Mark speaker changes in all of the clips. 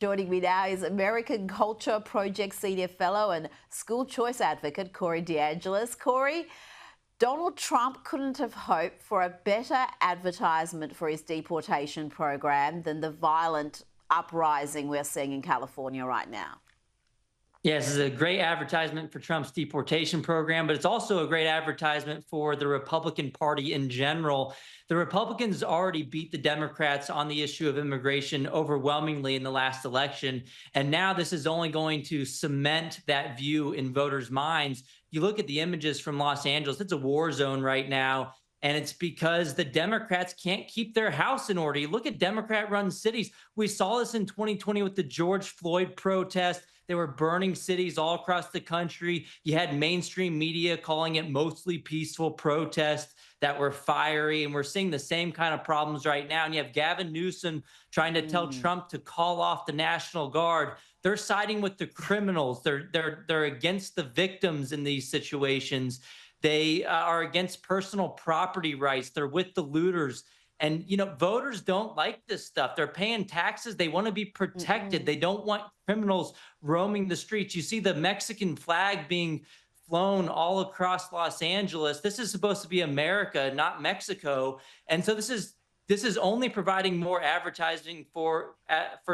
Speaker 1: Joining me now is American Culture Project Senior Fellow and School Choice Advocate Corey DeAngelis. Corey, Donald Trump couldn't have hoped for a better advertisement for his deportation program than the violent uprising we're seeing in California right now.
Speaker 2: Yes, this is a great advertisement for Trump's deportation program, but it's also a great advertisement for the Republican Party in general. The Republicans already beat the Democrats on the issue of immigration overwhelmingly in the last election, and now this is only going to cement that view in voters' minds. You look at the images from Los Angeles, it's a war zone right now. And it's because the Democrats can't keep their house in order. You look at Democrat-run cities. We saw this in 2020 with the George Floyd protest. They were burning cities all across the country. You had mainstream media calling it mostly peaceful protests that were fiery. And we're seeing the same kind of problems right now. And you have Gavin Newsom trying to tell Trump to call off the National Guard. They're siding with the criminals. They're against the victims in these situations. They are against personal property rights. They're with the looters. And, you know, voters don't like this stuff. They're paying taxes. They want to be protected. They don't want criminals roaming the streets. You see the Mexican flag being flown all across Los Angeles. This is supposed to be America, not Mexico. And so this is only providing more advertising for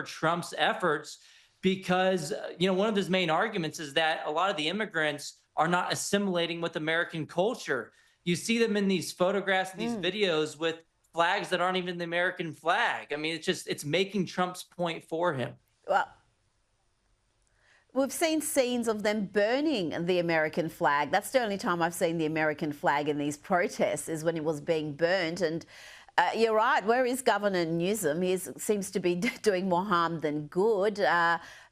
Speaker 2: Trump's efforts because, you know, one of his main arguments is that a lot of the immigrants are not assimilating with American culture. You see them in these photographs and these videos with flags that aren't even the American flag. I mean, it's making Trump's point for him.
Speaker 1: Well, we've seen scenes of them burning the American flag. That's the only time I've seen the American flag in these protests is when it was being burnt. And you're right, where is Governor Newsom? He seems to be doing more harm than good.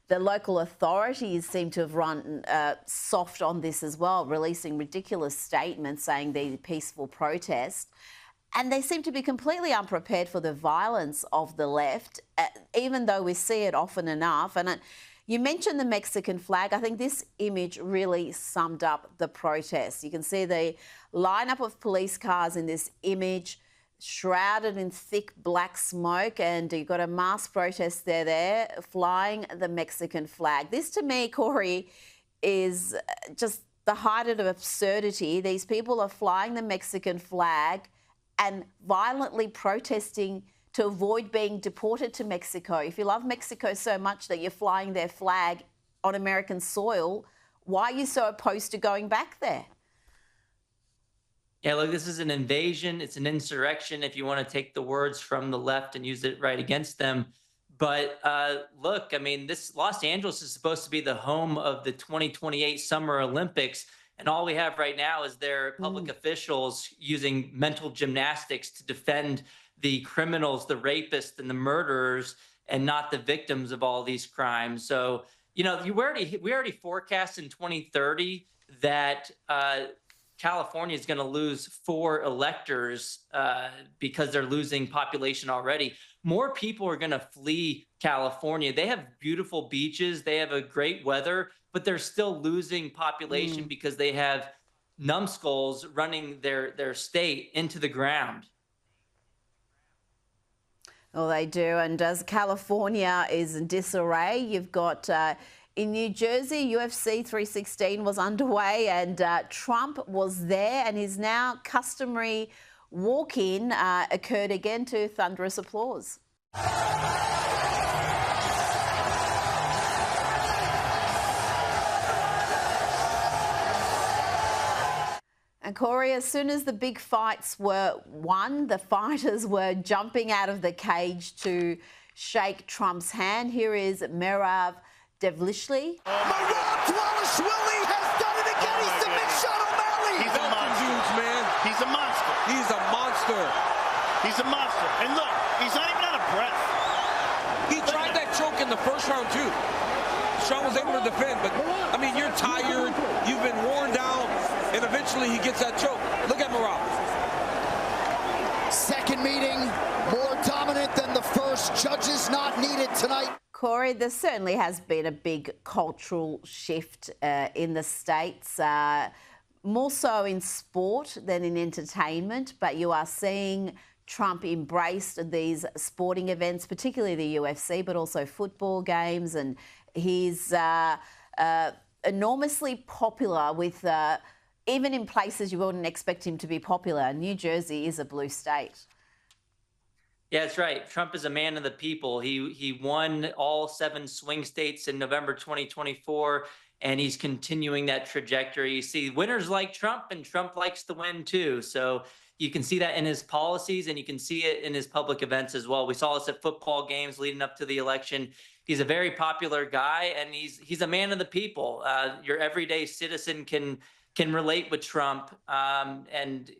Speaker 1: The local authorities seem to have run soft on this as well, releasing ridiculous statements saying they're peaceful protests. And they seem to be completely unprepared for the violence of the left, even though we see it often enough. And you mentioned the Mexican flag. I think this image really summed up the protests. You can see the lineup of police cars in this image, shrouded in thick black smoke, and you've got a mass protest there flying the Mexican flag. This to me, Corey, is just the height of absurdity. These people are flying the Mexican flag and violently protesting to avoid being deported to Mexico. If you love Mexico so much that you're flying their flag on American soil, why are you so opposed to going back there?
Speaker 2: Yeah, look, this is an invasion. It's an insurrection, if you want to take the words from the left and use it right against them. But look, I mean, Los Angeles is supposed to be the home of the 2028 Summer Olympics. And all we have right now is their public officials using mental gymnastics to defend the criminals, the rapists, and the murderers, and not the victims of all these crimes. So, you know, we already forecast in 2030 that California is going to lose 4 electors because they're losing population already. More people are going to flee California. They have beautiful beaches. They have a great weather, but they're still losing population because they have numbskulls running their state into the ground.
Speaker 1: Well, they do. And as California is in disarray, you've got in New Jersey, UFC 316 was underway and Trump was there, and his now customary walk-in occurred again to thunderous applause. And Corey, as soon as the big fights were won, the fighters were jumping out of the cage to shake Trump's hand. Here is Merav Devlishli.
Speaker 3: Merav Dvalishvili has done it again. He submits Sean O'Malley.
Speaker 4: He's a monster. Dudes, man.
Speaker 3: He's a monster.
Speaker 4: He's a monster.
Speaker 3: He's a monster. And look, he's not even out of breath.
Speaker 4: He tried that choke in the first round, too. Sean was able to defend, but, I mean, you're tired. You've been worn down, and eventually he gets that choke. Look at Merav.
Speaker 3: Second meeting, more dominant than the first. Judges not needed tonight.
Speaker 1: Corey, there certainly has been a big cultural shift in the States, more so in sport than in entertainment, but you are seeing Trump embraced these sporting events, particularly the UFC, but also football games, and he's enormously popular with, even in places you wouldn't expect him to be popular. New Jersey is a blue state.
Speaker 2: Yeah, that's right. Trump is a man of the people. He won all 7 swing states in November 2024, and he's continuing that trajectory. You see, winners like Trump, and Trump likes to win too. So you can see that in his policies, and you can see it in his public events as well. We saw this at football games leading up to the election. He's a very popular guy, and he's a man of the people. Your everyday citizen can relate with Trump, and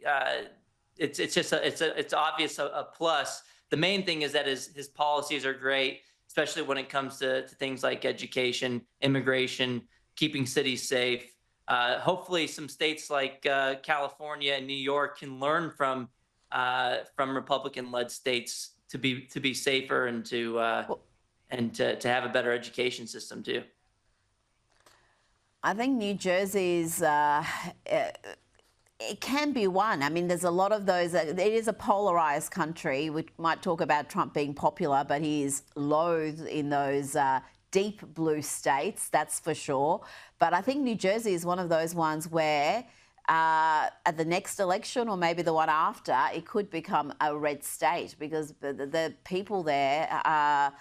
Speaker 2: it's obvious a plus. The main thing is that his policies are great, especially when it comes to things like education, immigration, keeping cities safe. Hopefully, some states like California and New York can learn from Republican-led states to be safer and to have a better education system too.
Speaker 1: I think New Jersey's. It can be one. I mean, there's a lot of those. It is a polarised country. We might talk about Trump being popular, but he is loathed in those deep blue states, that's for sure. But I think New Jersey is one of those ones where at the next election, or maybe the one after, it could become a red state, because the people there are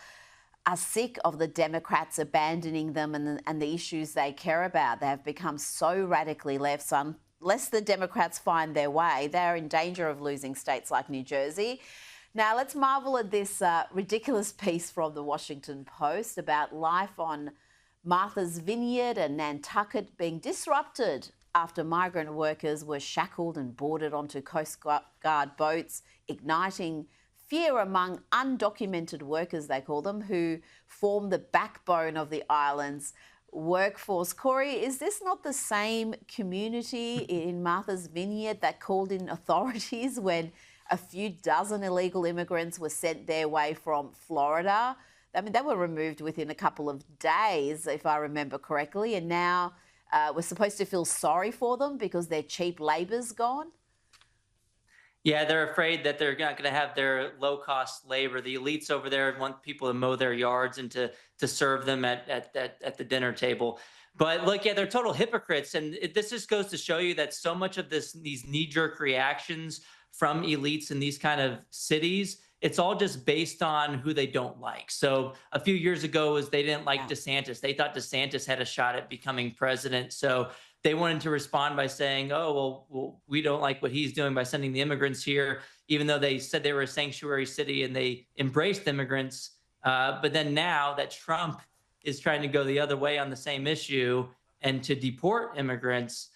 Speaker 1: sick of the Democrats abandoning them and the issues they care about. They have become so radically left. So unless the Democrats find their way, they're in danger of losing states like New Jersey. Now, let's marvel at this ridiculous piece from the Washington Post about life on Martha's Vineyard and Nantucket being disrupted after migrant workers were shackled and boarded onto Coast Guard boats, igniting fear among undocumented workers, they call them, who form the backbone of the island's workforce. Corey, is this not the same community in Martha's Vineyard that called in authorities when a few dozen illegal immigrants were sent their way from Florida? I mean, they were removed within a couple of days, if I remember correctly, and now we're supposed to feel sorry for them because their cheap labour's gone?
Speaker 2: Yeah, they're afraid that they're not going to have their low-cost labor. The elites over there want people to mow their yards and to serve them at the dinner table. But look, yeah, they're total hypocrites, and this just goes to show you that so much of these knee-jerk reactions from elites in these kind of cities, it's all just based on who they don't like. So a few years ago, they didn't like DeSantis. They thought DeSantis had a shot at becoming president. So they wanted to respond by saying, oh, well, we don't like what he's doing by sending the immigrants here, even though they said they were a sanctuary city and they embraced immigrants. But then now that Trump is trying to go the other way on the same issue and to deport immigrants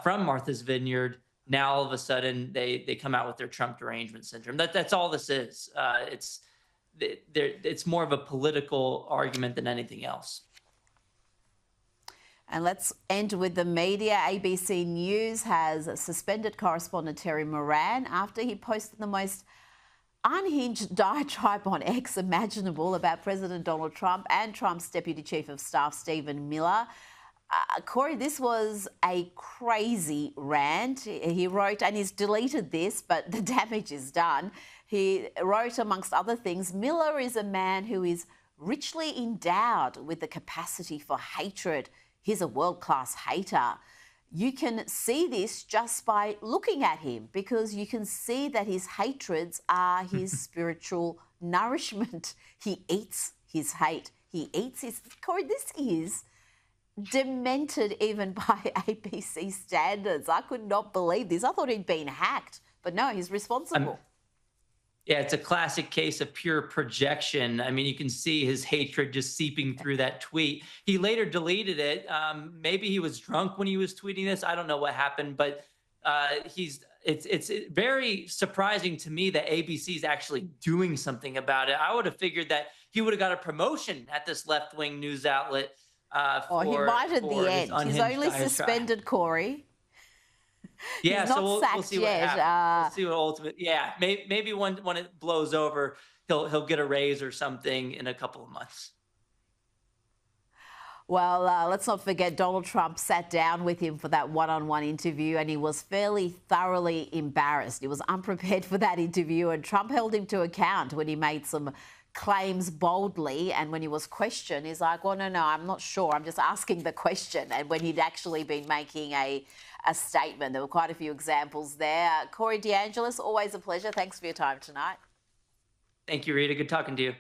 Speaker 2: from Martha's Vineyard, now all of a sudden they come out with their Trump derangement syndrome. That's all this is. It's more of a political argument than anything else.
Speaker 1: And let's end with the media. ABC News has suspended correspondent Terry Moran after he posted the most unhinged diatribe on X imaginable about President Donald Trump and Trump's Deputy Chief of Staff, Stephen Miller. Corey, this was a crazy rant. He wrote, and he's deleted this, but the damage is done. He wrote, amongst other things, Miller is a man who is richly endowed with the capacity for hatred. He's a world-class hater. You can see this just by looking at him, because you can see that his hatreds are his spiritual nourishment. He eats his hate. He eats his... Corey, this is demented even by ABC standards. I could not believe this. I thought he'd been hacked, but no, he's responsible.
Speaker 2: Yeah, it's a classic case of pure projection. I mean, you can see his hatred just seeping through that tweet. He later deleted it. Maybe he was drunk when he was tweeting this. I don't know what happened, but it's very surprising to me that ABC is actually doing something about it. I would have figured that he would have got a promotion at this left-wing news outlet.
Speaker 1: He might at the end. He's only suspended, Corey.
Speaker 2: Yeah,
Speaker 1: He's
Speaker 2: so we'll see what happens. We'll see what ultimately. Yeah, maybe when it blows over, he'll get a raise or something in a couple of months.
Speaker 1: Well, let's not forget Donald Trump sat down with him for that one-on-one interview, and he was fairly thoroughly embarrassed. He was unprepared for that interview, and Trump held him to account when he made some claims boldly, and when he was questioned, he's like, well, no, I'm not sure. I'm just asking the question. And when he'd actually been making a statement, there were quite a few examples there. Corey DeAngelis, always a pleasure. Thanks for your time tonight.
Speaker 2: Thank you, Rita. Good talking to you.